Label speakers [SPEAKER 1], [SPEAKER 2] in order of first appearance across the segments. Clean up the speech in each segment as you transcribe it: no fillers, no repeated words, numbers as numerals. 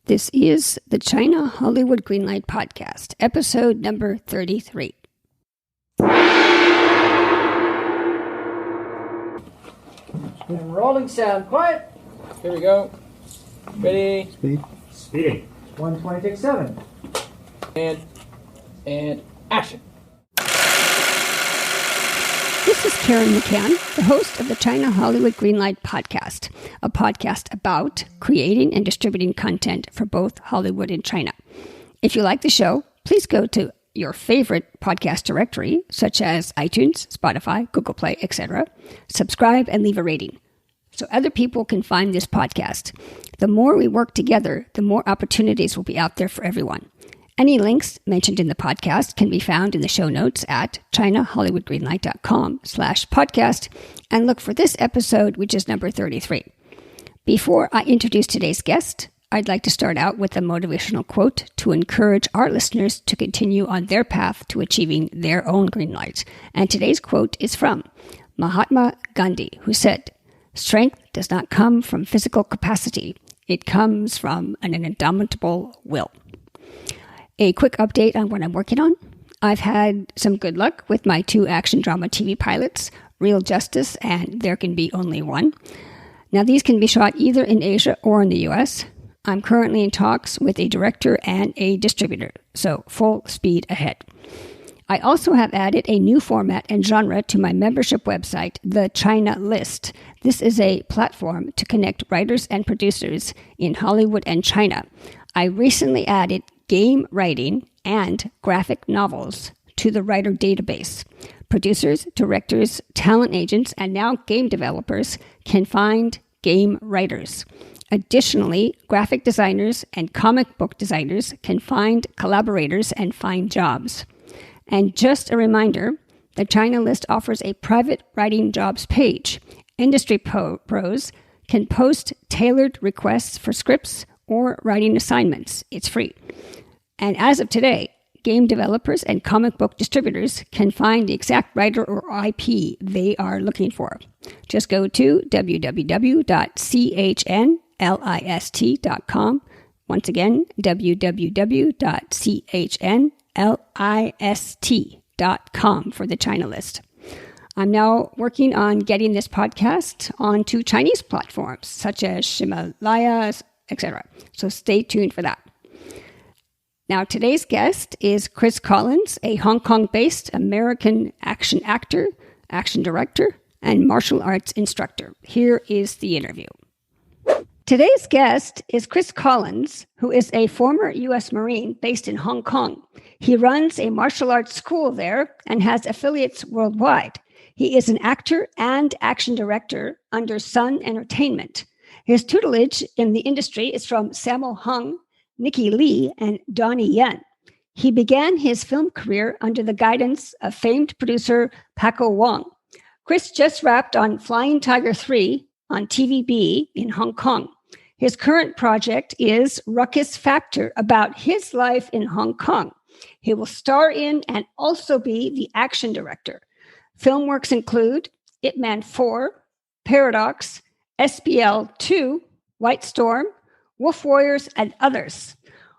[SPEAKER 1] This is the China Hollywood Greenlight podcast, episode number 33.
[SPEAKER 2] And rolling sound, quiet.
[SPEAKER 3] Here we go. Ready.
[SPEAKER 2] Speeding. 120, take 7.
[SPEAKER 3] And action.
[SPEAKER 1] This is Caryn McCann, the host of the China Hollywood Greenlight podcast, a podcast about creating and distributing content for both Hollywood and China. If you like the show, please go to your favorite podcast directory, such as iTunes, Spotify, Google Play, etc. Subscribe and leave a rating so other people can find this podcast. The more we work together, the more opportunities will be out there for everyone. Any links mentioned in the podcast can be found in the show notes at chinahollywoodgreenlight.com/podcast, and look for this episode, which is number 33. Before I introduce today's guest, I'd like to start out with a motivational quote to encourage our listeners to continue on their path to achieving their own green light. And today's quote is from Mahatma Gandhi, who said, "Strength does not come from physical capacity. It comes from an indomitable will." A quick update on what I'm working on. I've had some good luck with my 2 action drama TV pilots, Real Justice and There Can Be Only One. Now, these can be shot either in Asia or in the US. I'm currently in talks with a director and a distributor, so full speed ahead. I also have added a new format and genre to my membership website, The China List. This is a platform to connect writers and producers in Hollywood and China. I recently added game writing and graphic novels to the writer database. Producers, directors, talent agents, and now game developers can find game writers. Additionally, graphic designers and comic book designers can find collaborators and find jobs. And just a reminder, the China List offers a private writing jobs page. Industry pros can post tailored requests for scripts or writing assignments. It's free. And as of today, game developers and comic book distributors can find the exact writer or IP they are looking for. Just go to www.chnlist.com. Once again, www.chnlist.com for the China List. I'm now working on getting this podcast onto Chinese platforms such as Himalayas, etc. So stay tuned for that. Now, today's guest is Chris Collins, a Hong Kong-based American action actor, action director, and martial arts instructor. Here is the interview. Today's guest is Chris Collins, who is a former U.S. Marine based in Hong Kong. He runs a martial arts school there and has affiliates worldwide. He is an actor and action director under Sun Entertainment. His tutelage in the industry is from Sammo Hung, Nikki Lee, and Donnie Yen. He began his film career under the guidance of famed producer Paco Wong. Chris just wrapped on Flying Tiger 3 on TVB in Hong Kong. His current project is Ruckus Factor, about his life in Hong Kong. He will star in and also be the action director. Film works include Ip Man 4, Paradox, SBL 2, White Storm, Wolf Warriors, and others.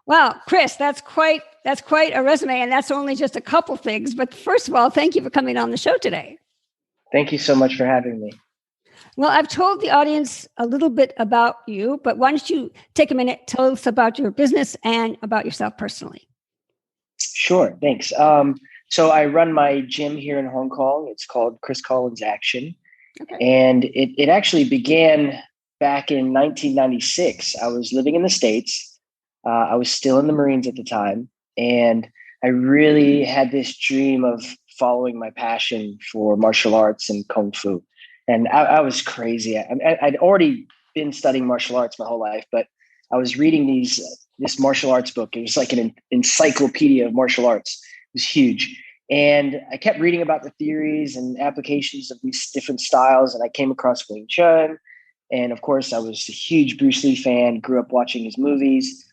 [SPEAKER 1] Wow, Chris, that's quite a resume, and that's only just a couple things. But first of all, thank you for coming on the show today.
[SPEAKER 3] Thank you so much for having me.
[SPEAKER 1] Well, I've told the audience a little bit about you, but why don't you take a minute, tell us about your business and about yourself personally.
[SPEAKER 3] Sure, thanks. So I run my gym here in Hong Kong. It's called Chris Collins Action. Okay. And it actually began back in 1996. I was living in the States. I was still in the Marines at the time. And I really had this dream of following my passion for martial arts and Kung Fu. And I was crazy. I'd already been studying martial arts my whole life, but I was reading this martial arts book. It was like an encyclopedia of martial arts. It was huge. And I kept reading about the theories and applications of these different styles. And I came across Wing Chun. And of course, I was a huge Bruce Lee fan, grew up watching his movies.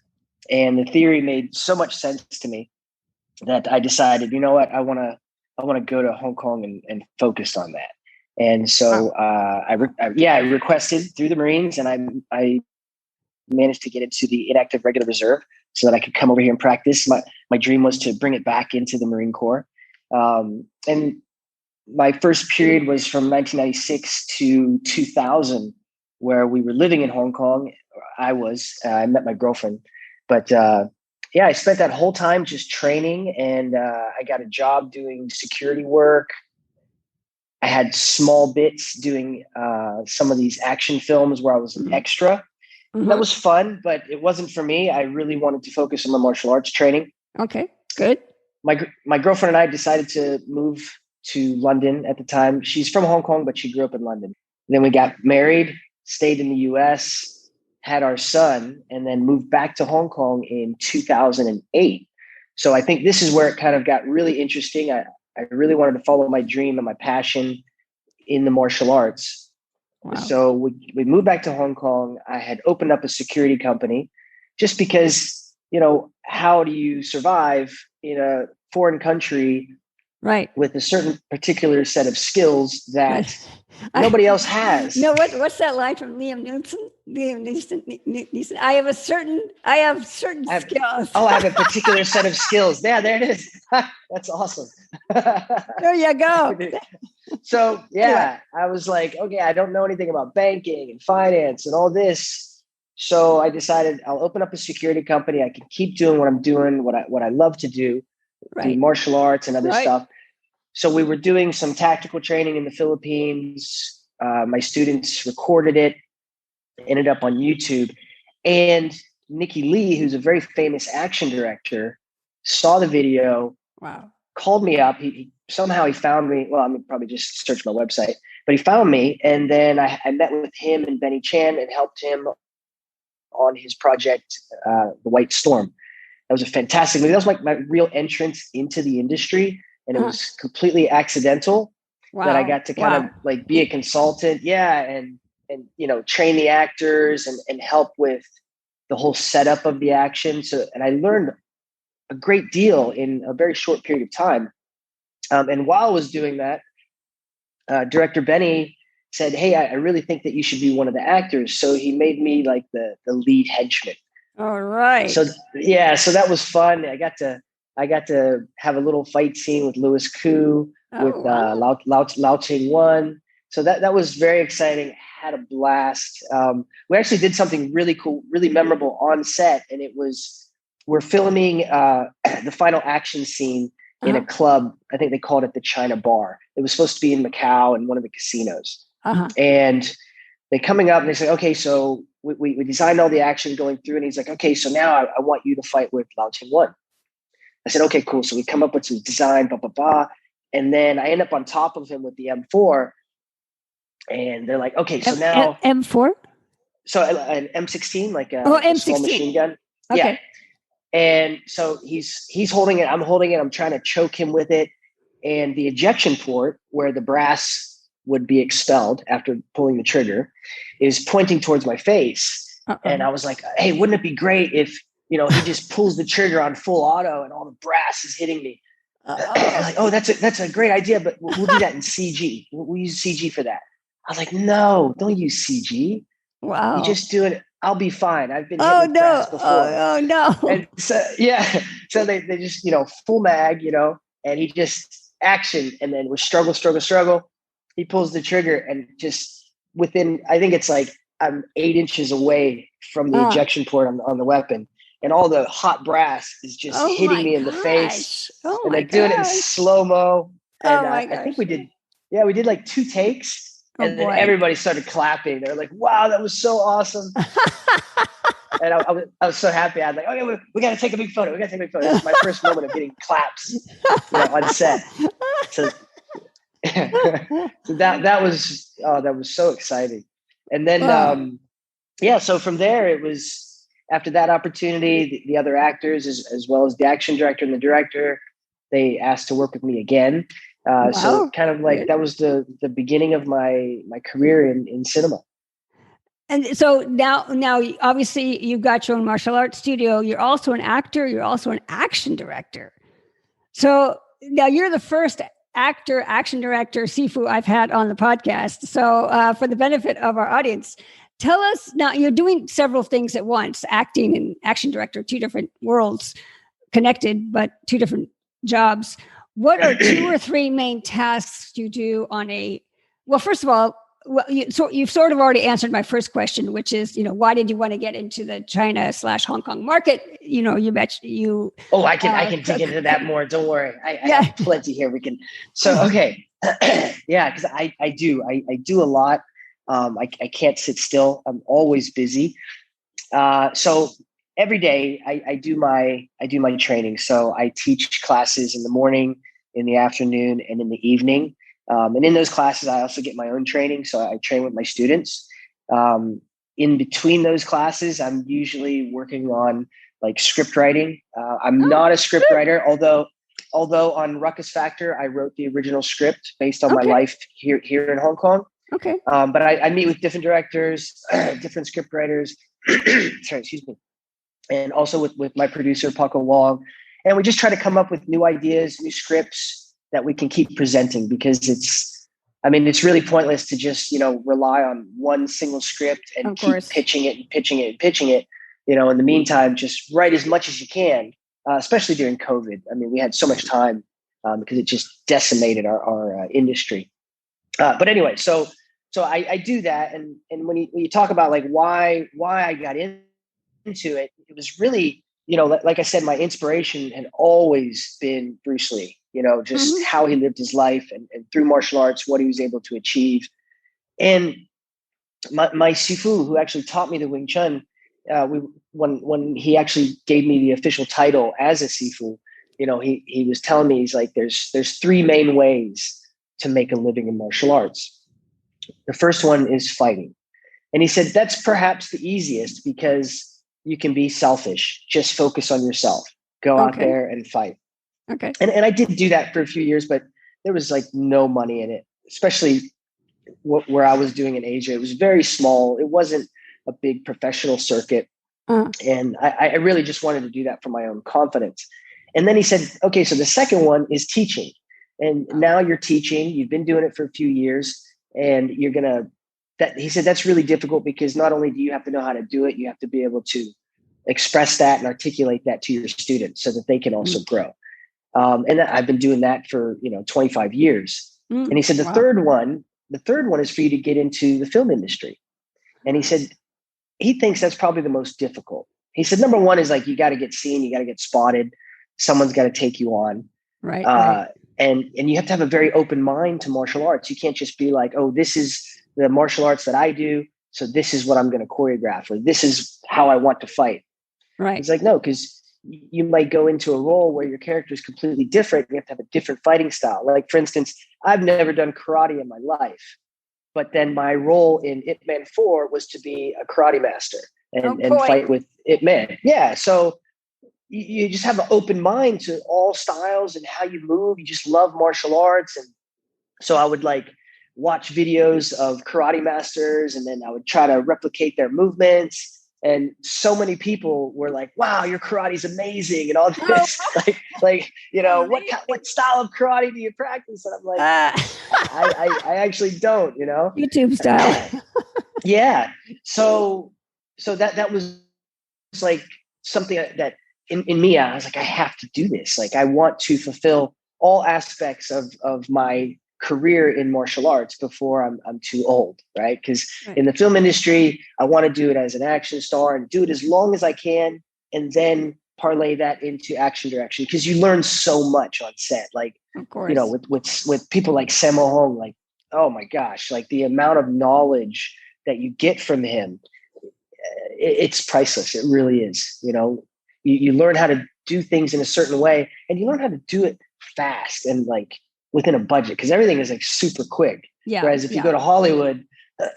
[SPEAKER 3] And the theory made so much sense to me that I decided, you know what, I want to go to Hong Kong and focus on that. And so I requested through the Marines, and I managed to get into the inactive regular reserve so that I could come over here and practice. My dream was to bring it back into the Marine Corps. And my first period was from 1996 to 2000, where we were living in Hong Kong. I met my girlfriend, but I spent that whole time just training, and I got a job doing security work. I had small bits doing some of these action films where I was an extra. Mm-hmm. That was fun, but it wasn't for me. I really wanted to focus on my martial arts training.
[SPEAKER 1] Okay, good.
[SPEAKER 3] My girlfriend and I decided to move to London at the time. She's from Hong Kong, but she grew up in London. Then we got married, stayed in the US, had our son, and then moved back to Hong Kong in 2008. So I think this is where it kind of got really interesting. I really wanted to follow my dream and my passion in the martial arts. Wow. So we moved back to Hong Kong. I had opened up a security company just because, how do you survive in a foreign country, right, with a certain particular set of skills that nobody else has?
[SPEAKER 1] No, what's that line from Liam Neeson? I have certain skills.
[SPEAKER 3] I have a particular set of skills. Yeah, there it is. That's awesome.
[SPEAKER 1] There you go.
[SPEAKER 3] So I was like, okay, I don't know anything about banking and finance and all this. So I decided I'll open up a security company. I can keep doing what I'm doing, what I love to do, do martial arts and other stuff. So we were doing some tactical training in the Philippines. My students recorded it, ended up on YouTube. And Nikki Lee, who's a very famous action director, saw the video, called me up. He found me. Well, probably just searched my website, but he found me. And then I met with him and Benny Chan and helped him on his project, The White Storm. That was a fantastic movie. That was my real entrance into the industry. And it was completely accidental that I got to kind of like be a consultant. Yeah. And train the actors and help with the whole setup of the action. And I learned a great deal in a very short period of time. And while I was doing that, director Benny said, "Hey, I really think that you should be one of the actors." So he made me like the lead henchman.
[SPEAKER 1] All right.
[SPEAKER 3] So that was fun. I got to have a little fight scene with Louis Koo, with Lau Ching-wan. So that was very exciting. Had a blast. We actually did something really cool, really memorable on set, and we're filming the final action scene in a club. I think they called it the China Bar. It was supposed to be in Macau in one of the casinos. And they're coming up and they say, okay, so we designed all the action going through. And he's like, okay, so now I want you to fight with Lau Ching-wan. I said, okay, cool. So we come up with some design, blah, blah, blah. And then I end up on top of him with the M4. And they're like, okay, so now
[SPEAKER 1] M4?
[SPEAKER 3] So an M16, like a
[SPEAKER 1] M16
[SPEAKER 3] small machine gun.
[SPEAKER 1] Okay.
[SPEAKER 3] Yeah. And so he's holding it. I'm holding it. I'm trying to choke him with it. And the ejection port where the brass would be expelled after pulling the trigger is pointing towards my face. And I was like, hey, wouldn't it be great if, he just pulls the trigger on full auto and all the brass is hitting me. I was like, oh, that's a great idea, but we'll do that in CG. We'll use CG for that. I was like, no, don't use CG.
[SPEAKER 1] Wow.
[SPEAKER 3] You just do it. I'll be fine. I've been hit with brass before.
[SPEAKER 1] Oh no.
[SPEAKER 3] And so they just, full mag, and he just action. And then with struggle. He pulls the trigger and just within, I think it's like I'm 8 inches away from the ejection port on the weapon. And all the hot brass is just hitting me in the face. And they're doing it in slow-mo. And I think we did like 2 takes. And then everybody started clapping. They're like, wow, that was so awesome. And I was so happy. I was like, okay, we got to take a big photo. It's my first moment of getting claps on set. So that was so exciting. And then, so from there, it was after that opportunity, the other actors, as well as the action director and the director, they asked to work with me again. So kind of like that was the beginning of my career in cinema.
[SPEAKER 1] And so now obviously you've got your own martial arts studio. You're also an actor. You're also an action director. So now you're the first action director, Sifu, I've had on the podcast. So for the benefit of our audience, tell us now, you're doing several things at once, acting and action director, two different worlds connected, but two different jobs. What are two or three main tasks you do on well, first of all, you've sort of already answered my first question, which is, why did you want to get into the China/Hong Kong market? You bet you.
[SPEAKER 3] Oh, I can dig into that more. Don't worry. I have plenty here. We can. So, okay. Yeah, because I do a lot. I can't sit still. I'm always busy. So every day I do my training. So I teach classes in the morning, in the afternoon, and in the evening. And in those classes, I also get my own training. So I train with my students. In between those classes, I'm usually working on like script writing. I'm not a script writer, although on Ruckus Factor, I wrote the original script based on my life here in Hong Kong.
[SPEAKER 1] Okay.
[SPEAKER 3] But I meet with different directors, different script writers, sorry, excuse me. And also with my producer, Paco Wong. And we just try to come up with new ideas, new scripts that we can keep presenting, because it's really pointless to just, rely on one single script and keep pitching it. In the meantime, just write as much as you can, especially during COVID. We had so much time because it just decimated our industry. But anyway, so I do that. And when you talk about like why I got into it, it was really, like I said, my inspiration had always been Bruce Lee, just how he lived his life and through martial arts, what he was able to achieve. And my Sifu, who actually taught me the Wing Chun, when he actually gave me the official title as a Sifu, he was telling me, he's like, there's three main ways to make a living in martial arts. The first one is fighting. And he said, that's perhaps the easiest because you can be selfish, just focus on yourself, go out there and fight.
[SPEAKER 1] Okay.
[SPEAKER 3] And I did do that for a few years, but there was like no money in it, especially where I was doing in Asia. It was very small. It wasn't a big professional circuit. And I really just wanted to do that for my own confidence. And then he said, okay, so the second one is teaching. And now you're teaching, you've been doing it for a few years, and he said, that's really difficult because not only do you have to know how to do it, you have to be able to express that and articulate that to your students so that they can also grow. And I've been doing that for, 25 years. And he said, the third one is for you to get into the film industry. And he said, he thinks that's probably the most difficult. He said, number one is like, you got to get seen, you got to get spotted. Someone's got to take you on.
[SPEAKER 1] Right.
[SPEAKER 3] And you have to have a very open mind to martial arts. You can't just be like, oh, this is the martial arts that I do, so this is what I'm going to choreograph, or this is how I want to fight.
[SPEAKER 1] Right.
[SPEAKER 3] It's like, no, because you might go into a role where your character is completely different. You have to have a different fighting style. Like, for instance, I've never done karate in my life, but then my role in Ip Man 4 was to be a karate master and fight with Ip Man. Yeah. So you just have an open mind to all styles and how you move. You just love martial arts. And so I would like watch videos of karate masters, and then I would try to replicate their movements. And so many people were like, wow, your karate is amazing. And all this, what style of karate do you practice? And I'm like, I actually don't,
[SPEAKER 1] YouTube style.
[SPEAKER 3] Yeah. So that was like something that in me, I was like, I have to do this. Like, I want to fulfill all aspects of my career in martial arts before I'm too old, right? Because in the film industry, I want to do it as an action star and do it as long as I can, and then parlay that into action direction. Because you learn so much on set, like,
[SPEAKER 1] of course,
[SPEAKER 3] with people like Sammo Hung, like, oh my gosh, like the amount of knowledge that you get from him, it's priceless. It really is. You learn how to do things in a certain way, and you learn how to do it fast and like within a budget, because everything is like super quick.
[SPEAKER 1] Yeah.
[SPEAKER 3] Whereas if you go to Hollywood,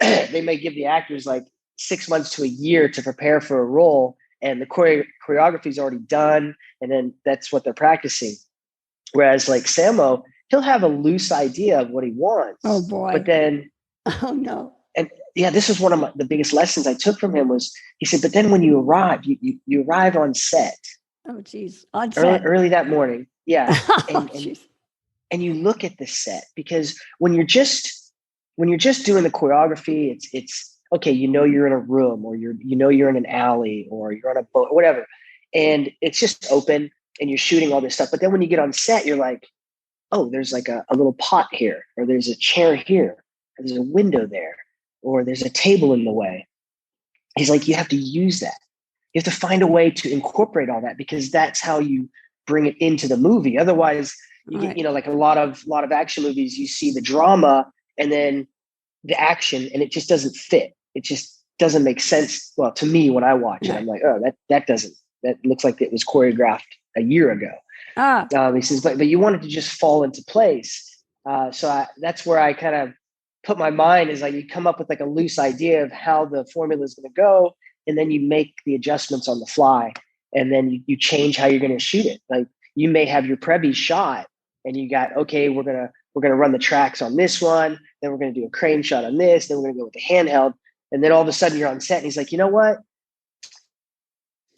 [SPEAKER 3] they may give the actors like 6 months to a year to prepare for a role, and the choreography is already done, and then that's what they're practicing. Whereas like Sammo, he'll have a loose idea of what he wants.
[SPEAKER 1] Oh boy!
[SPEAKER 3] But then,
[SPEAKER 1] oh no!
[SPEAKER 3] And yeah, this was one of the biggest lessons I took from him. Was he said, but then when you arrive, you arrive on set.
[SPEAKER 1] Oh geez, on set
[SPEAKER 3] early that morning. Yeah,
[SPEAKER 1] and
[SPEAKER 3] you look at the set, because when you're just doing the choreography, it's okay, you're in a room, or you're in an alley, or you're on a boat, or whatever. And it's just open and you're shooting all this stuff. But then when you get on set, you're like, oh, there's like a little pot here, or there's a chair here, or there's a window there, or there's a table in the way. He's like, you have to use that. You have to find a way to incorporate all that, because that's how you bring it into the movie. Otherwise, you get, like a lot of action movies, you see the drama and then the action, and it just doesn't fit. It just doesn't make sense. Well, to me, when I watch it, I'm like, oh, that looks like it was choreographed a year ago. He says, but you want it to just fall into place. That's where I kind of put my mind, is like, you come up with like a loose idea of how the formula is going to go, and then you make the adjustments on the fly, and then you change how you're going to shoot it. Like, you may have your Prebi shot, and you got, okay, we're gonna run the tracks on this one, then we're gonna do a crane shot on this, then we're gonna go with the handheld, and then all of a sudden you're on set, and he's like, you know what?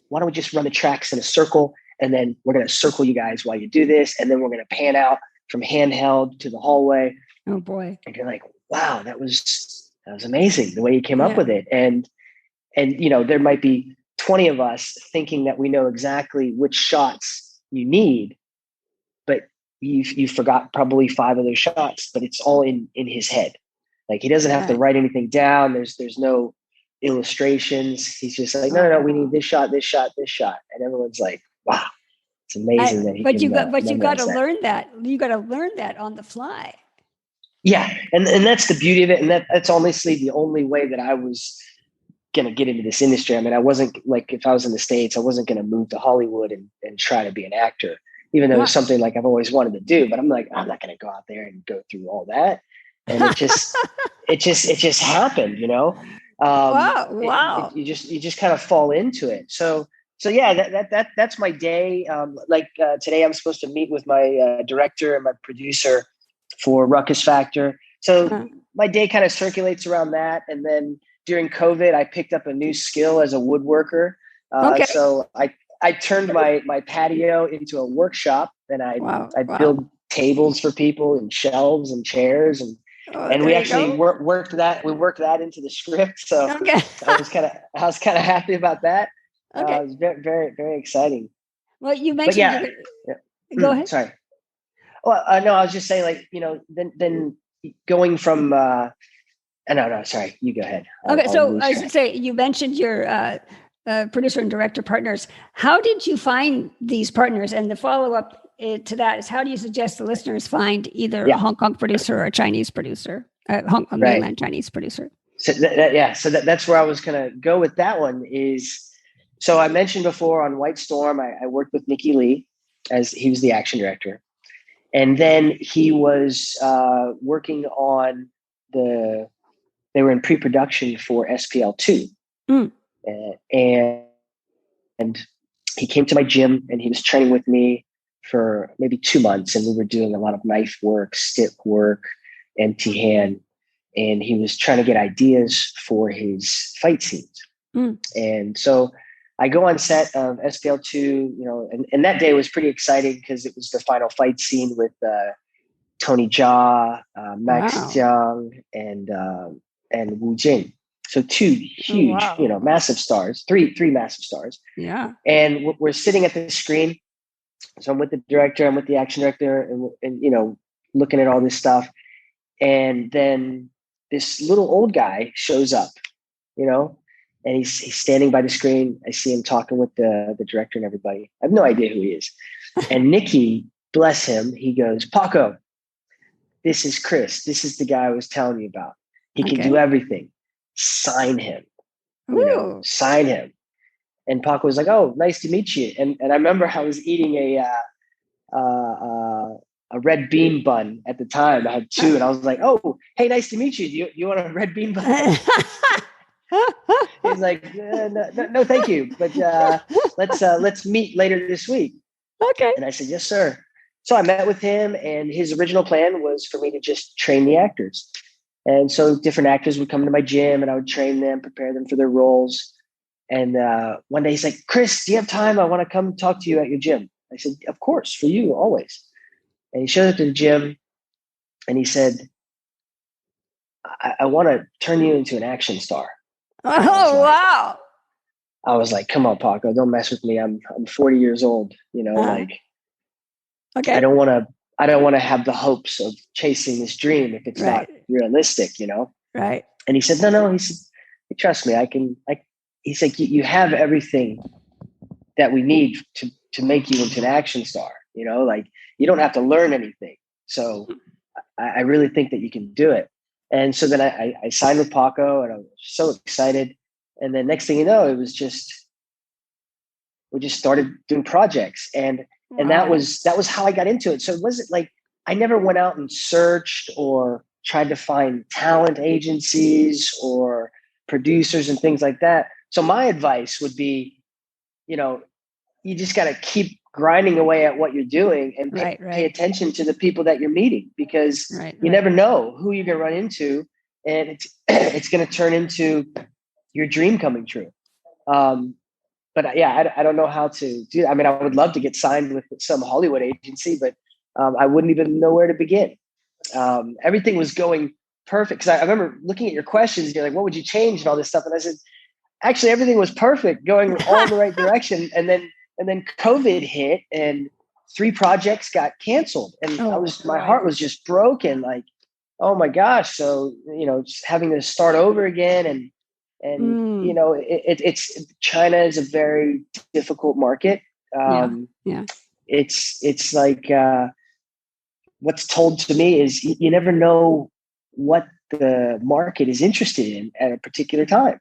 [SPEAKER 3] Why don't we just run the tracks in a circle, and then we're gonna circle you guys while you do this, and then we're gonna pan out from handheld to the hallway.
[SPEAKER 1] Oh boy!
[SPEAKER 3] And you're like, wow, that was amazing the way you came up with it, and there might be 20 of us thinking that we know exactly which shots you need, but you forgot probably 5 of those shots, but it's all in his head. Like, he doesn't have to write anything down. There's no illustrations. He's just like, no, we need this shot, this shot, this shot. And everyone's like, wow, it's amazing that he
[SPEAKER 1] but
[SPEAKER 3] can.
[SPEAKER 1] You got to learn that. You got to learn that on the fly.
[SPEAKER 3] Yeah. And that's the beauty of it. And that's honestly the only way that I was going to get into this industry. I mean, I wasn't, like, if I was in the States, I wasn't going to move to Hollywood and try to be an actor, even though it's something like I've always wanted to do. But I'm like, I'm not going to go out there and go through all that. And it just happened,
[SPEAKER 1] Wow.
[SPEAKER 3] You just kind of fall into it. So yeah, that's my day. Today I'm supposed to meet with my director and my producer for Ruckus Factor. So my day kind of circulates around that. And then during COVID, I picked up a new skill as a woodworker. So I turned my patio into a workshop, and I build tables for people, and shelves and chairs, and we actually worked that into the script. So I was kind of happy about that. It was very, very, very exciting.
[SPEAKER 1] Well, you mentioned. Go ahead.
[SPEAKER 3] Sorry. Well, no, I was just saying, like, then going from. No, sorry. You go ahead.
[SPEAKER 1] So I should say, you mentioned your producer and director partners. How did you find these partners? And the follow-up to that is, how do you suggest the listeners find either a Hong Kong producer or a Chinese producer, mainland Chinese producer?
[SPEAKER 3] So that's where I was going to go with that one. So I mentioned before on White Storm, I worked with Nicky Lee, as he was the action director. And then he was working on they were in pre-production for SPL2. And he came to my gym, and he was training with me for maybe 2 months. And we were doing a lot of knife work, stick work, empty hand. And he was trying to get ideas for his fight scenes. And so I go on set of SPL2, and that day was pretty exciting because it was the final fight scene with Tony Jaa, Max Jiang, and Wu Jing. So 2 huge, massive stars, three massive stars.
[SPEAKER 1] Yeah.
[SPEAKER 3] And we're sitting at the screen. So I'm with the director, I'm with the action director, and looking at all this stuff. And then this little old guy shows up, and he's standing by the screen. I see him talking with the director and everybody. I have no idea who he is. And Nicky, bless him, he goes, Paco, this is Chris. This is the guy I was telling you about. He can do everything. Sign him. Sign him. And Paco was like, oh, nice to meet you. And I remember I was eating a red bean bun at the time. I had 2, and I was like, oh, hey, nice to meet you. Do you want a red bean bun? He's like, no, thank you. But let's meet later this week.
[SPEAKER 1] Okay.
[SPEAKER 3] And I said, yes, sir. So I met with him, and his original plan was for me to just train the actors. And so different actors would come to my gym, and I would train them, prepare them for their roles. And one day he's like, Chris, do you have time? I want to come talk to you at your gym. I said, of course, for you, always. And he showed up to the gym, and he said, I want to turn you into an action star.
[SPEAKER 1] Oh, wow.
[SPEAKER 3] I was like, come on, Paco, don't mess with me. I'm 40 years old, like
[SPEAKER 1] Okay.
[SPEAKER 3] I don't want to have the hopes of chasing this dream if it's not realistic,
[SPEAKER 1] Right.
[SPEAKER 3] And he said, no, he said, trust me, he's like, you have everything that we need to make you into an action star, like you don't have to learn anything. So I really think that you can do it. And so then I signed with Paco and I was so excited. And then next thing you know, we just started doing projects and that was how I got into it. So it wasn't like I never went out and searched or tried to find talent agencies or producers and things like that. So my advice would be, you just got to keep grinding away at what you're doing and pay attention to the people that you're meeting, because you never know who you're going to run into, and it's going to turn into your dream coming true. But yeah, I don't know how to do that. I mean, I would love to get signed with some Hollywood agency, but I wouldn't even know where to begin. Everything was going perfect. Because I remember looking at your questions, you're like, what would you change and all this stuff? And I said, actually, everything was perfect, going all in the right direction. And then COVID hit and 3 projects got canceled. And my heart was just broken. Like, oh my gosh. So, just having to start over again. And it's China is a very difficult market. It's like, what's told to me is you never know what the market is interested in at a particular time.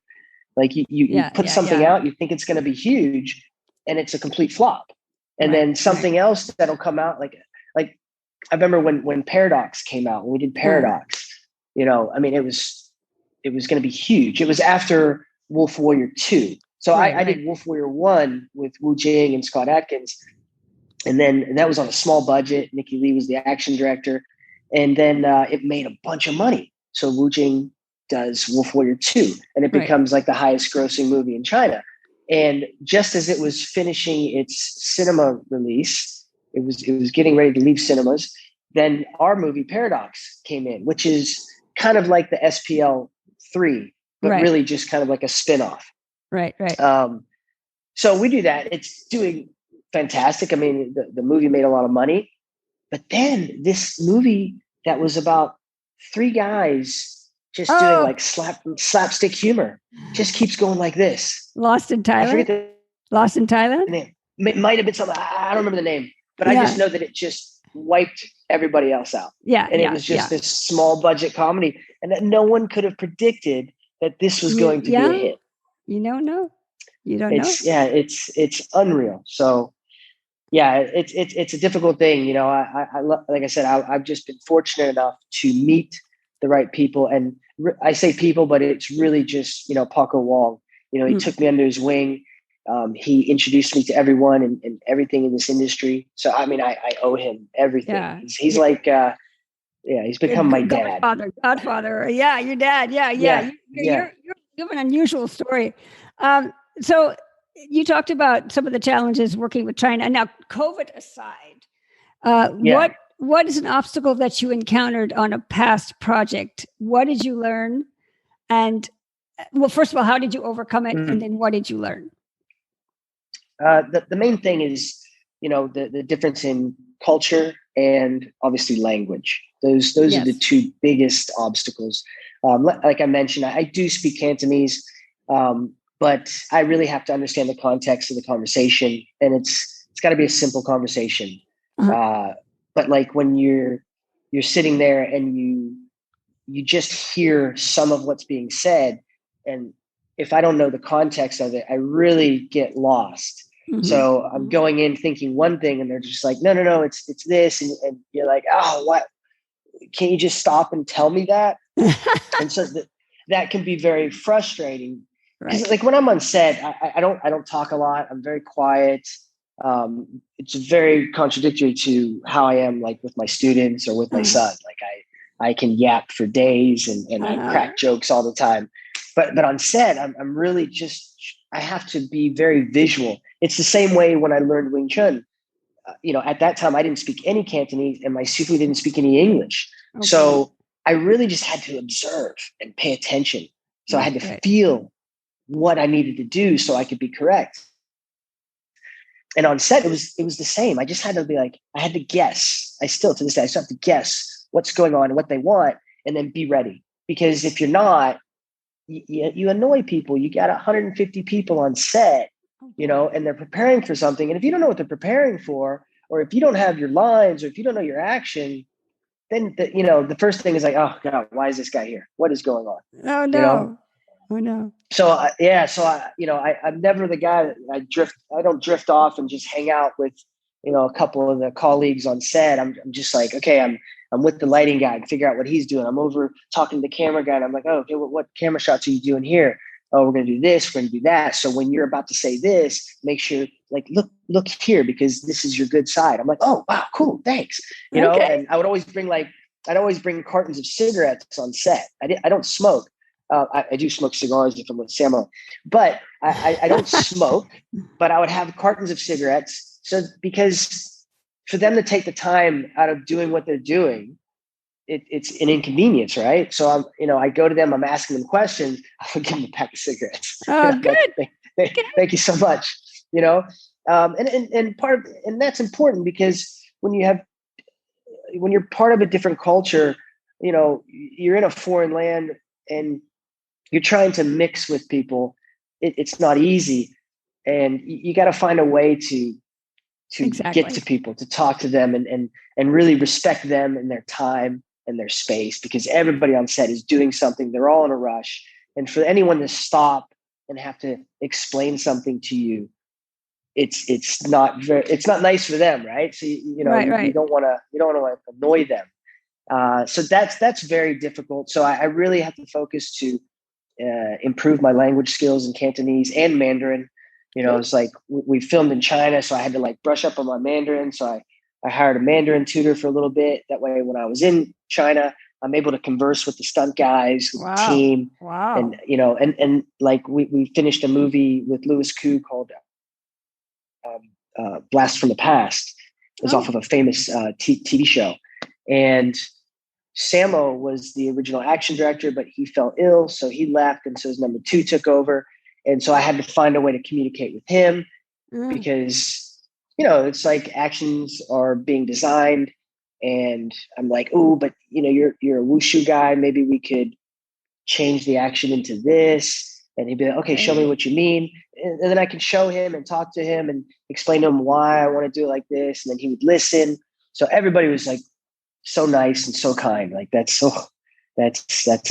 [SPEAKER 3] Like you put something out, you think it's going to be huge, and it's a complete flop. And then something else that'll come out, like I remember when Paradox came out, when we did Paradox, I mean, it was going to be huge. It was after Wolf Warrior 2. So I did Wolf Warrior 1 with Wu Jing and Scott Adkins. And that was on a small budget. Nikki Lee was the action director. And then it made a bunch of money. So Wu Jing does Wolf Warrior 2, and it becomes like the highest grossing movie in China. And just as it was finishing its cinema release, it was getting ready to leave cinemas, then our movie Paradox came in, which is kind of like the SPL 3, but really just kind of like a spinoff.
[SPEAKER 1] Right.
[SPEAKER 3] So we do that. It's doing fantastic. I mean, the movie made a lot of money, but then this movie that was about 3 guys just doing like slapstick humor just keeps going like this.
[SPEAKER 1] Lost in Thailand? Lost in Thailand?
[SPEAKER 3] It might have been something. I don't remember the name, but I just know that it just wiped everybody else out.
[SPEAKER 1] Yeah.
[SPEAKER 3] And it was just this small budget comedy, and that no one could have predicted that this was going to be a hit.
[SPEAKER 1] You don't know.
[SPEAKER 3] Yeah, it's unreal. So yeah, it's a difficult thing. I like I said, I've just been fortunate enough to meet the right people, and I say people, but it's really just Paco Wong. He took me under his wing. He introduced me to everyone and everything in this industry. So I mean, I owe him everything. Yeah. He's like, he's become my dad.
[SPEAKER 1] Godfather. Yeah, your dad. Yeah. You have an unusual story. So you talked about some of the challenges working with China. And now, COVID aside, what is an obstacle that you encountered on a past project? What did you learn? And well, first of all, how did you overcome it? And then what did you learn?
[SPEAKER 3] The main thing is, the difference in culture and obviously language. Those are the 2 biggest obstacles. Like I mentioned, I do speak Cantonese, but I really have to understand the context of the conversation, and it's got to be a simple conversation. But like when you're sitting there and you just hear some of what's being said, and if I don't know the context of it, I really get lost. So I'm going in thinking one thing, and they're just like, no, it's this, and you're like, oh, what? Can't you just stop and tell me that? And so that can be very frustrating. Because like when I'm on set, I don't talk a lot. I'm very quiet. It's very contradictory to how I am like with my students or with my son. Like I can yap for days and I crack jokes all the time. But on set, I'm really I have to be very visual. It's the same way when I learned Wing Chun. At that time, I didn't speak any Cantonese, and my Sifu didn't speak any English. Okay. So I really just had to observe and pay attention. So I had to feel what I needed to do so I could be correct. And on set, it was the same. I just had to be like, I had to guess. I still, to this day, I still have to guess what's going on and what they want, and then be ready. Because if you're not, you annoy people. You got 150 people on set, and they're preparing for something. And if you don't know what they're preparing for, or if you don't have your lines, or if you don't know your action, then the first thing is like, oh God, why is this guy here? What is going on?
[SPEAKER 1] Oh no. Oh no.
[SPEAKER 3] So I'm never the guy that I don't drift off and just hang out with, a couple of the colleagues on set. I'm just like, okay, I'm with the lighting guy and figure out what he's doing. I'm over talking to the camera guy and I'm like, oh, okay, what camera shots are you doing here? Oh, we're going to do this. We're going to do that. So when you're about to say this, make sure like, look here, because this is your good side. I'm like, oh, wow, cool. Thanks. And I would always bring cartons of cigarettes on set. I don't smoke. I do smoke cigars if I'm with Samo, but I don't smoke, but I would have cartons of cigarettes. So because for them to take the time out of doing what they're doing, it's an inconvenience, right? So I go to them, I'm asking them questions. I'll give them a pack of cigarettes.
[SPEAKER 1] Oh, good.
[SPEAKER 3] Thank you so much. And that's important, because when you're part of a different culture, you're in a foreign land and you're trying to mix with people. It's not easy, and you got to find a way to get to people, to talk to them, and really respect them and their time and their space, because everybody on set is doing something. They're all in a rush, and for anyone to stop and have to explain something to you, it's not nice for them, right? So you don't want to annoy them. So that's very difficult. So I really have to focus to improve my language skills in Cantonese and Mandarin. It's like we filmed in China, so I had to like brush up on my Mandarin. So I hired a Mandarin tutor for a little bit. That way, when I was in China, I'm able to converse with the stunt guys, with the team.
[SPEAKER 1] Wow.
[SPEAKER 3] And, and like we finished a movie with Louis Koo called Blast from the Past. It was off of a famous TV show. And Samo was the original action director, but he fell ill, so he left, and so his number 2 took over. And so I had to find a way to communicate with him, because, it's like actions are being designed, and I'm like, oh, but you're a wushu guy. Maybe we could change the action into this. And he'd be like, okay, show me what you mean. And then I can show him and talk to him and explain to him why I want to do it like this. And then he would listen. So everybody was like so nice and so kind. Like that's a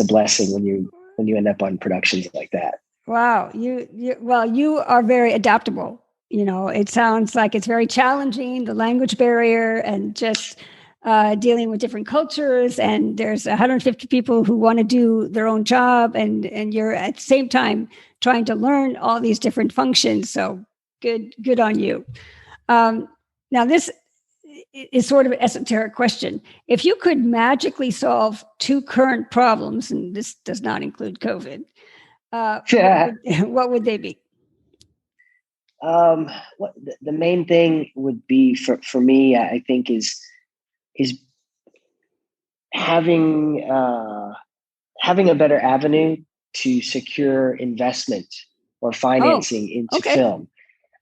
[SPEAKER 3] blessing when you end up on productions like that.
[SPEAKER 1] Wow. You are very adaptable. It sounds like it's very challenging, the language barrier, and just dealing with different cultures. And there's 150 people who want to do their own job, and you're at the same time trying to learn all these different functions. So good on you. Now this is sort of an esoteric question. If you could magically solve 2 current problems, and this does not include COVID, what would they be?
[SPEAKER 3] The main thing would be for me, I think, is having a better avenue to secure investment or financing into film.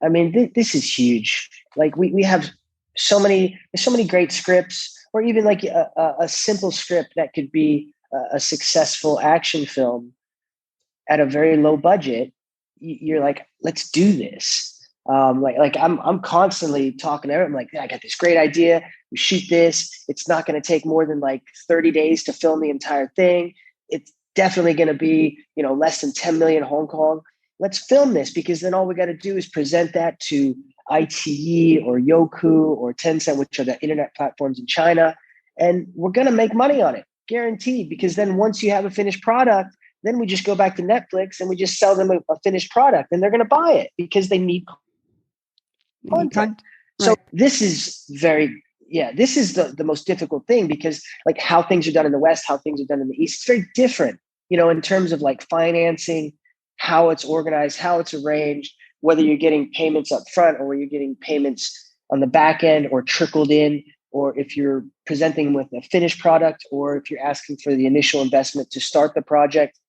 [SPEAKER 3] I mean, this is huge. Like we have so many great scripts, or even like a simple script that could be a successful action film at a very low budget. You're like, let's do this. Like I'm constantly talking to everyone. I'm like, I got this great idea. We shoot this. It's not going to take more than like 30 days to film the entire thing. It's definitely going to be, less than 10 million Hong Kong. Let's film this, because then all we got to do is present that to iQIYI or Youku or Tencent, which are the internet platforms in China. And we're going to make money on it, guaranteed. Because then once you have a finished product, then we just go back to Netflix and we just sell them a finished product, and they're going to buy it because they need content. So this is this is the most difficult thing, because like how things are done in the West, how things are done in the East, it's very different, in terms of like financing, how it's organized, how it's arranged, whether you're getting payments up front or you're getting payments on the back end or trickled in, or if you're presenting with a finished product, or if you're asking for the initial investment to start the project.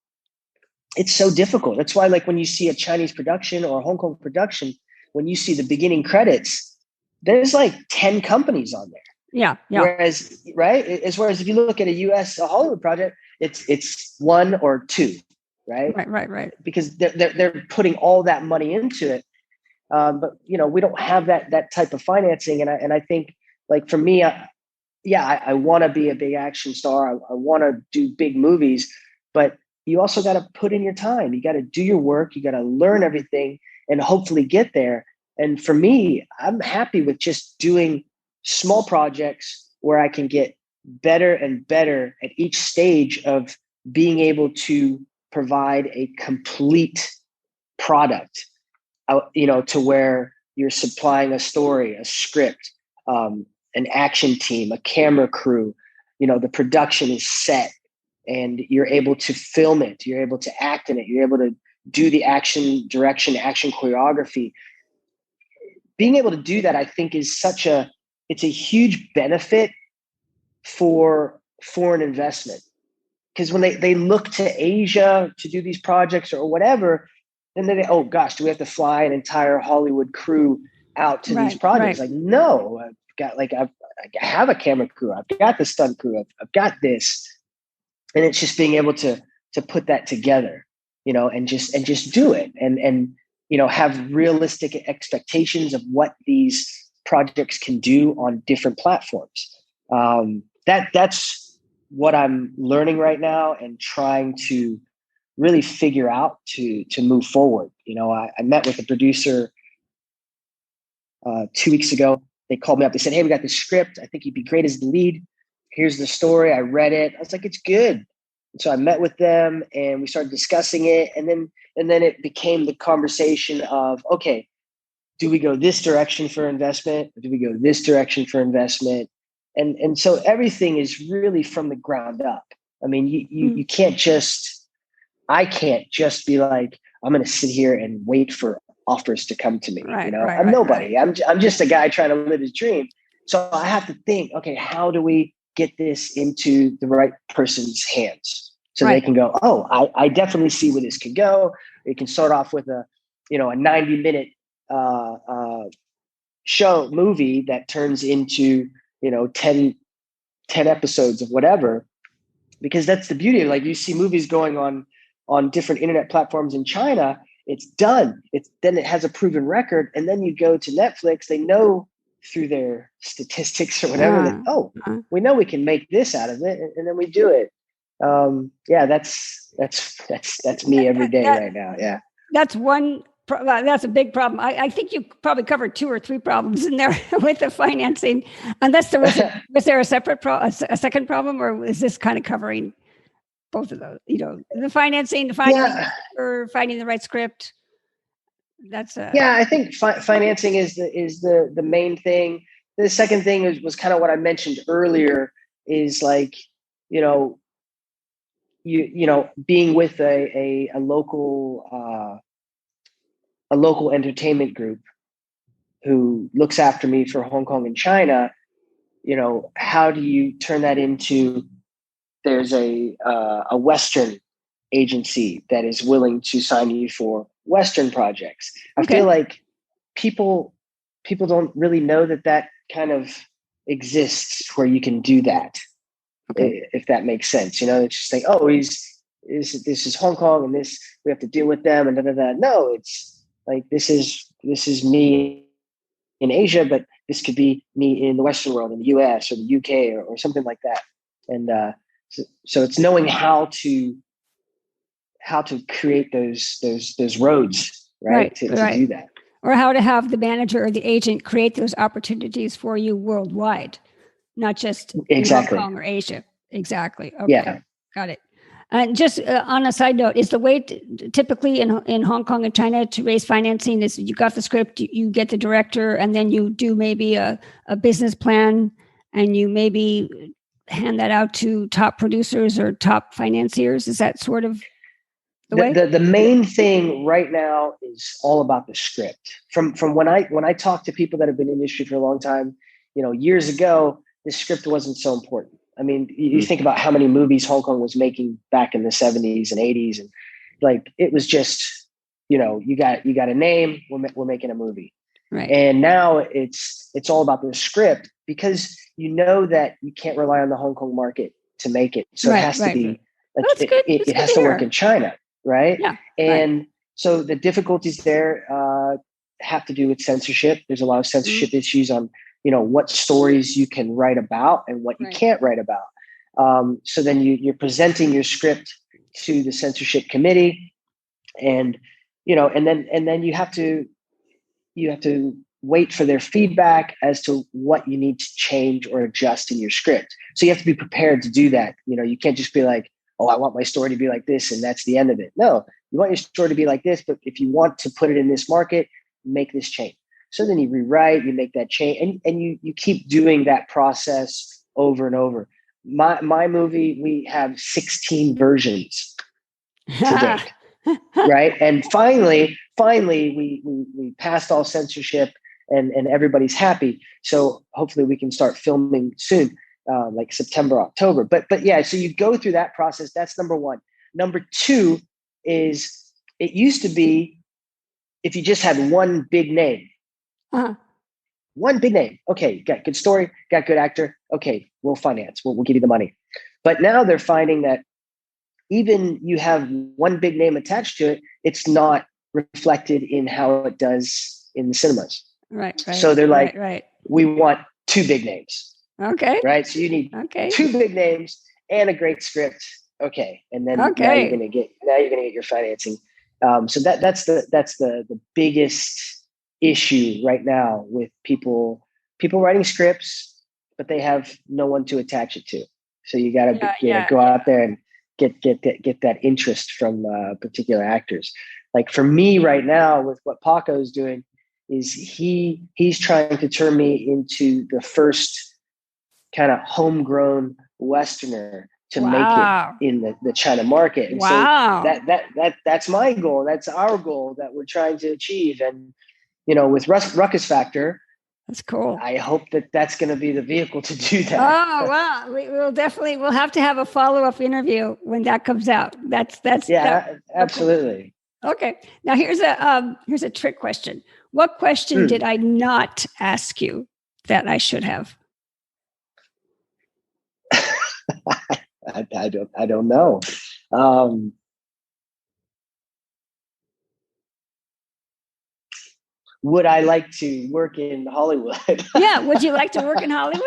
[SPEAKER 3] it's so difficult. That's why, like, when you see a Chinese production or a Hong Kong production, when you see the beginning credits, there's like 10 companies on there.
[SPEAKER 1] Yeah.
[SPEAKER 3] Whereas, right? Whereas if you look at a Hollywood project, it's one or two, right?
[SPEAKER 1] Right.
[SPEAKER 3] Because they're putting all that money into it. But we don't have that type of financing, and I think, like, for me, I want to be a big action star. I want to do big movies, but you also got to put in your time. You got to do your work. You got to learn everything and hopefully get there. And for me, I'm happy with just doing small projects where I can get better and better at each stage of being able to provide a complete product, to where you're supplying a story, a script, an action team, a camera crew, the production is set and you're able to film it. You're able to act in it. You're able to do the action direction, action choreography. Being able to do that, I think, is it's a huge benefit for foreign investment. Because when they look to Asia to do these projects or whatever, then oh gosh, do we have to fly an entire Hollywood crew out to these projects? Like, no, I have a camera crew. I've got the stunt crew. I've got this. And it's just being able to put that together, and just do it and have realistic expectations of what these projects can do on different platforms. That's what I'm learning right now and trying to really figure out to move forward. I met with a producer 2 weeks ago. They called me up. They said, "Hey, we got this script. I think you'd be great as the lead. Here's the story." I read it. I was like, "It's good." And so I met with them and we started discussing it. And then it became the conversation of, okay, do we go this direction for investment? Or do we go this direction for investment? And so everything is really from the ground up. I mean, you can't I can't just be like, I'm going to sit here and wait for offers to come to me. I'm nobody. Right. I'm just a guy trying to live his dream. So I have to think, okay, how do we get this into the right person's hands so they can go, oh, I definitely see where this could go. It can start off with a 90-minute movie that turns into 10 episodes of whatever, because that's the beauty of, like, you see movies going on different internet platforms in China. It's done. Then it has a proven record. And then you go to Netflix, they know through their statistics or whatever that, we know we can make this out of it. And then we do it. That's me every day right now. Yeah.
[SPEAKER 1] That's that's a big problem. I think you probably covered 2 or 3 problems in there with the financing. Unless was there a a second problem, or is this kind of covering both of those? The financing, or finding the right script. That's
[SPEAKER 3] I think financing is the main thing. The second thing was kind of what I mentioned earlier, is like, being with a local entertainment group who looks after me for Hong Kong and China. How do you turn that into, there's a Western agency that is willing to sign you for Western projects. I feel like people don't really know that kind of exists where you can do that. Okay. If that makes sense. It's just like, oh, this is Hong Kong and this, we have to deal with them and da. No, it's like, this is me in Asia, but this could be me in the Western world, in the US or the UK or something like that. And so it's knowing how to create those roads, right? To do that.
[SPEAKER 1] Or how to have the manager or the agent create those opportunities for you worldwide, not just in Hong Kong or Asia. Exactly. Okay. Yeah. Got it. And just on a side note, is the way typically in Hong Kong and China to raise financing is you got the script, you get the director, and then you do maybe a business plan, and you maybe hand that out to top producers or top financiers? Is that sort of the way?
[SPEAKER 3] The main thing right now is all about the script. From when I talk to people that have been in the industry for a long time, years ago, the script wasn't so important. I mean, you think about how many movies Hong Kong was making back in the 70s and 80s, like it was just, you got a name, we're making a movie.
[SPEAKER 1] Right.
[SPEAKER 3] And now it's all about the script, because you know that you can't rely on the Hong Kong market to make it. So it has to be like,
[SPEAKER 1] that's good.
[SPEAKER 3] It has to work in China. Right.
[SPEAKER 1] Yeah.
[SPEAKER 3] And so the difficulties there have to do with censorship. There's a lot of censorship issues on, what stories you can write about and what you can't write about. So then you're presenting your script to the censorship committee, and, and then you have to wait for their feedback as to what you need to change or adjust in your script. So you have to be prepared to do that. You can't just be like, oh, I want my story to be like this, and that's the end of it. No, you want your story to be like this, but if you want to put it in this market, make this change. So then you rewrite, you make that change, and you keep doing that process over and over. My movie, we have 16 versions to date, right? And finally, we passed all censorship, and everybody's happy. So hopefully we can start filming soon. Like September, October. But yeah, so you go through that process. That's number one. Number two is, it used to be, if you just had one big name, one big name. Okay, got good story, got good actor. Okay, we'll finance. We'll give you the money. But now they're finding that even you have one big name attached to it, it's not reflected in how it does in the cinemas.
[SPEAKER 1] Right.
[SPEAKER 3] So they're like, we want two big names.
[SPEAKER 1] Okay.
[SPEAKER 3] Right. So you need two big names and a great script. Okay. And then now you're gonna get your financing. So that's the biggest issue right now with people writing scripts, but they have no one to attach it to. So you gotta go out there and get that interest from particular actors. Like for me right now, with what Paco is doing, is he's trying to turn me into the first kind of homegrown Westerner to make it in the China market. And so that's my goal. That's our goal that we're trying to achieve. And, with Ruckus Factor,
[SPEAKER 1] that's cool.
[SPEAKER 3] I hope that's going to be the vehicle to do that.
[SPEAKER 1] Oh, wow. We'll have to have a follow-up interview when that comes out.
[SPEAKER 3] Absolutely.
[SPEAKER 1] Okay. Now here's a trick question. What question did I not ask you that I should have?
[SPEAKER 3] I don't know. Would I like to work in Hollywood?
[SPEAKER 1] Yeah. Would you like to work in Hollywood?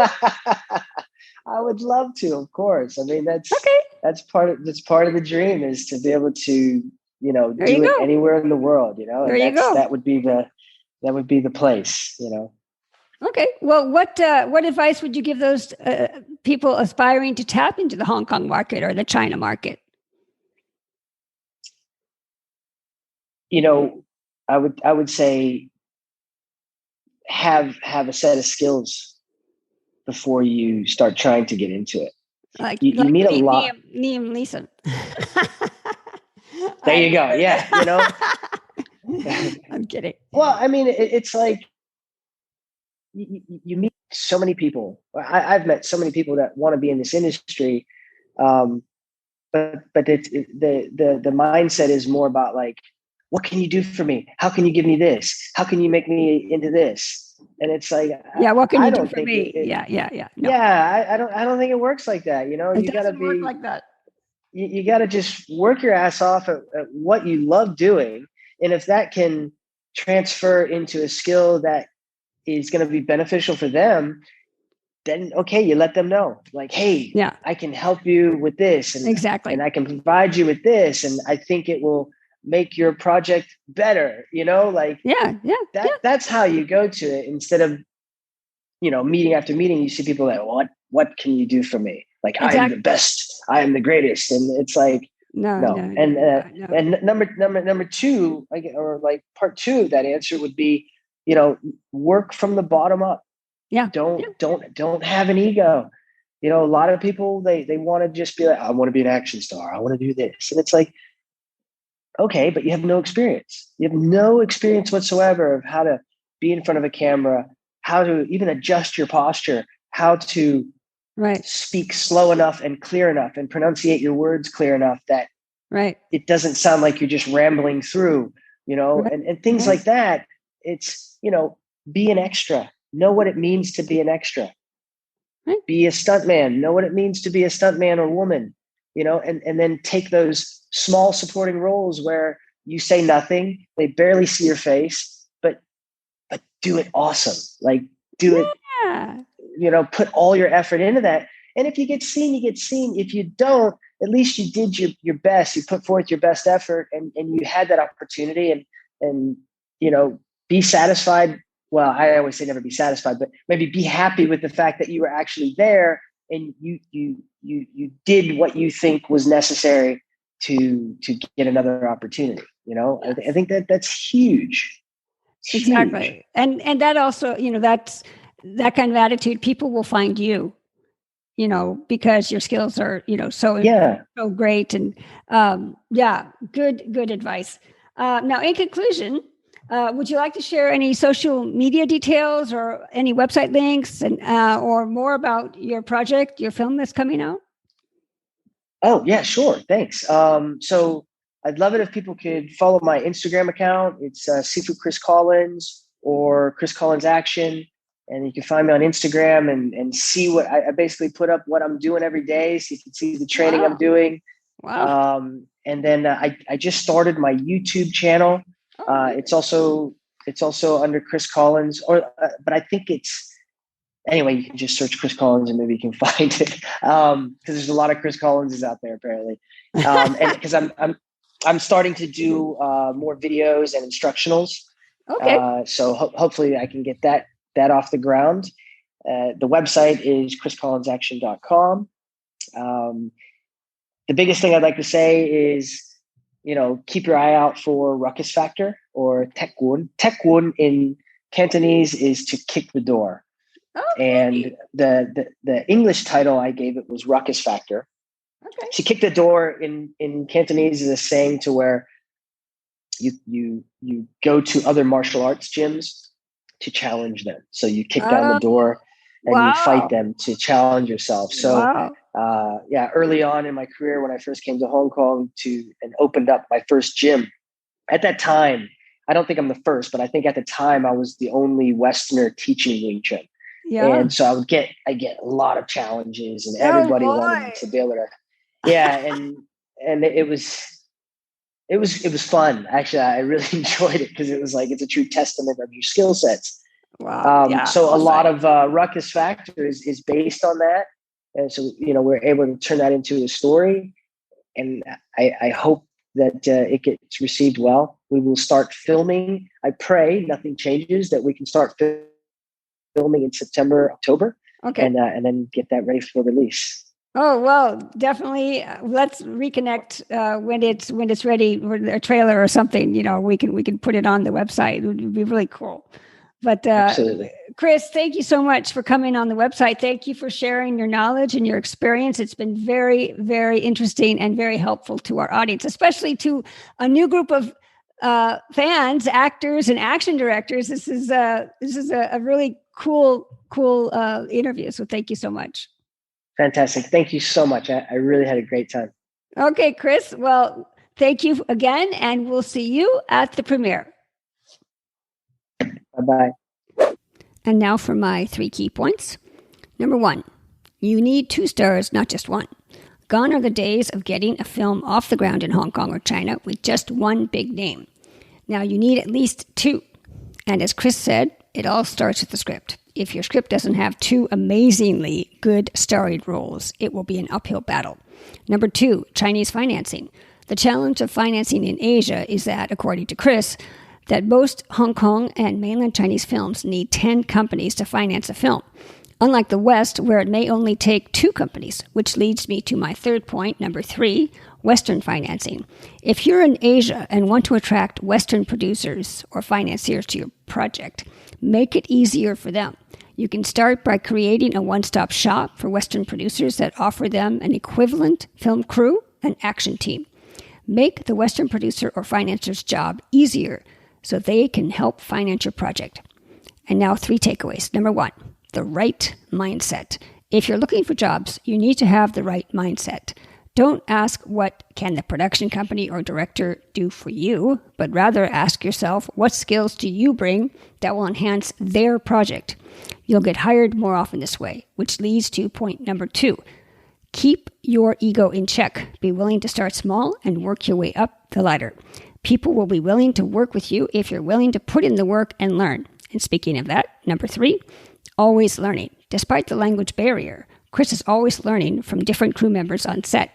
[SPEAKER 3] I would love to, of course. I mean, that's part of the dream, is to be able to, do it anywhere in the world, That would be the place,
[SPEAKER 1] Okay. Well, what advice would you give those people aspiring to tap into the Hong Kong market or the China market?
[SPEAKER 3] I would say have a set of skills before you start trying to get into it. You meet a lot.
[SPEAKER 1] Liam Neeson.
[SPEAKER 3] There you go. Yeah.
[SPEAKER 1] I'm kidding.
[SPEAKER 3] Well, I mean, it's like, you meet so many people. I've met so many people that want to be in this industry, but the mindset is more about like, what can you do for me? How can you give me this? How can you make me into this? And it's like,
[SPEAKER 1] what can you do for me? No.
[SPEAKER 3] Yeah, I don't think it works like that.
[SPEAKER 1] It
[SPEAKER 3] you got to be
[SPEAKER 1] work like that.
[SPEAKER 3] You got to just work your ass off at what you love doing, and if that can transfer into a skill that is going to be beneficial for them, then okay, you let them know, like, hey, I can help you with this, and and I can provide you with this, and I think it will make your project better. That's how you go to it, instead of meeting after meeting, you see people like, what can you do for me? Like, I am the best, I am the greatest, and it's like, no. And number two, part two of that answer would be, work from the bottom up. Don't have an ego. A lot of people, they want to just be like, I want to be an action star, I want to do this, and it's like, okay, but you have no experience. You have no experience whatsoever of how to be in front of a camera, how to even adjust your posture, how to speak slow enough and clear enough and pronunciate your words clear enough that
[SPEAKER 1] Right.
[SPEAKER 3] It doesn't sound like you're just rambling through,
[SPEAKER 1] Right.
[SPEAKER 3] and things like that. It's, be an extra, know what it means to be an extra,
[SPEAKER 1] Right.
[SPEAKER 3] be a stuntman, know what it means to be a stuntman or woman, and then take those small supporting roles where you say nothing, they barely see your face, but do it awesome. Like do it, put all your effort into that. And if you get seen, you get seen. If you don't, at least you did your best. You put forth your best effort and you had that opportunity and be satisfied. Well, I always say never be satisfied, but maybe be happy with the fact that you were actually there and you did what you think was necessary to get another opportunity. Yes. I think that's huge. It's
[SPEAKER 1] exactly.
[SPEAKER 3] Huge.
[SPEAKER 1] And that also, that's that kind of attitude, people will find you, because your skills are, so great. And good advice. Now, in conclusion, would you like to share any social media details or any website links and or more about your project, your film that's coming out?
[SPEAKER 3] Oh, yeah, sure. Thanks. So I'd love it if people could follow my Instagram account. It's Seafood Chris Collins or Chris Collins Action. And you can find me on Instagram and see what I basically put up what I'm doing every day. So you can see the training I'm doing.
[SPEAKER 1] Wow.
[SPEAKER 3] And then I just started my YouTube channel. It's also under Chris Collins, but I think anyway, you can just search Chris Collins and maybe you can find it. Because there's a lot of Chris Collinses out there apparently. And because I'm starting to do more videos and instructionals.
[SPEAKER 1] Okay.
[SPEAKER 3] So hopefully I can get that off the ground. The website is chriscollinsaction.com. The biggest thing I'd like to say is, keep your eye out for ruckus factor or tekwoon. Tekwoon in Cantonese is to kick the door. Okay. And the English title I gave it was ruckus factor. Okay. To kick the door in Cantonese is a saying to where you go to other martial arts gyms to challenge them. So you kick down the door and you fight them to challenge yourself. So early on in my career, when I first came to Hong Kong and opened up my first gym, at that time, I don't think I'm the first, but I think at the time I was the only Westerner teaching Wing Chun. Yeah. And so I get a lot of challenges and everybody wanted to be able to, and it was fun. Actually, I really enjoyed it because it was like, it's a true testament of your skill sets. Wow. So a lot of ruckus factor is based on that. And so, we're able to turn that into a story. And I hope that it gets received well. We will start filming. I pray nothing changes, that we can start filming in September, October. Okay. And then get that ready for release.
[SPEAKER 1] Oh, well, definitely. Let's reconnect when it's ready, or a trailer or something. We can put it on the website. It would be really cool. But
[SPEAKER 3] absolutely.
[SPEAKER 1] Chris, thank you so much for coming on the website. Thank you for sharing your knowledge and your experience. It's been very, very interesting and very helpful to our audience, especially to a new group of fans, actors, and action directors. This is a really cool interview. So thank you so much.
[SPEAKER 3] Fantastic. Thank you so much. I really had a great time.
[SPEAKER 1] Okay, Chris. Well, thank you again, and we'll see you at the premiere.
[SPEAKER 3] Bye-bye.
[SPEAKER 1] And now for my 3 key points. Number 1, you need 2 stars, not just 1. Gone are the days of getting a film off the ground in Hong Kong or China with just 1 big name. Now you need at least 2. And as Chris said, it all starts with the script. If your script doesn't have 2 amazingly good starring roles, it will be an uphill battle. Number 2, Chinese financing. The challenge of financing in Asia is that, according to Chris, that most Hong Kong and mainland Chinese films need 10 companies to finance a film. Unlike the West, where it may only take 2 companies, which leads me to my 3rd point, number 3, Western financing. If you're in Asia and want to attract Western producers or financiers to your project, make it easier for them. You can start by creating a one-stop shop for Western producers that offer them an equivalent film crew and action team. Make the Western producer or financer's job easier so they can help finance your project. And now 3 takeaways. Number 1, the right mindset. If you're looking for jobs, you need to have the right mindset. Don't ask what can the production company or director do for you, but rather ask yourself what skills do you bring that will enhance their project. You'll get hired more often this way, which leads to point number 2. Keep your ego in check. Be willing to start small and work your way up the ladder. People will be willing to work with you if you're willing to put in the work and learn. And speaking of that, number 3, always learning. Despite the language barrier, Chris is always learning from different crew members on set.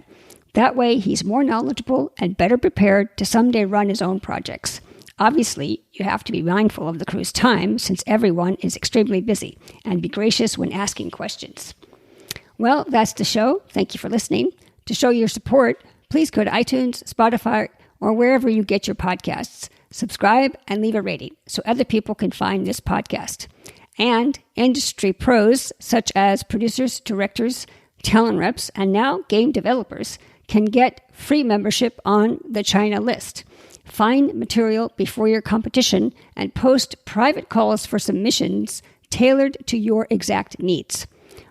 [SPEAKER 1] That way, he's more knowledgeable and better prepared to someday run his own projects. Obviously, you have to be mindful of the crew's time since everyone is extremely busy, and be gracious when asking questions. Well, that's the show. Thank you for listening. To show your support, please go to iTunes, Spotify, or wherever you get your podcasts. Subscribe and leave a rating so other people can find this podcast. And industry pros such as producers, directors, talent reps, and now game developers can get free membership on the China list. Find material before your competition and post private calls for submissions tailored to your exact needs.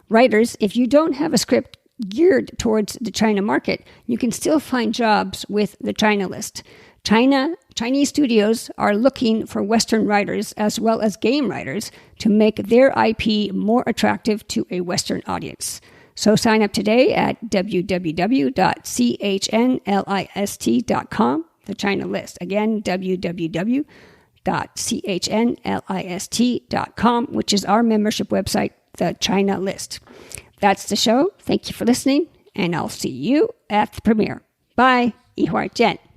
[SPEAKER 1] Writers, if you don't have a script geared towards the China market, you can still find jobs with the China list. Chinese studios are looking for Western writers as well as game writers to make their IP more attractive to a Western audience. So sign up today at www.chnlist.com, the China list. Again, www.chnlist.com, which is our membership website, the China list. That's the show. Thank you for listening, and I'll see you at the premiere. Bye. 一会儿见。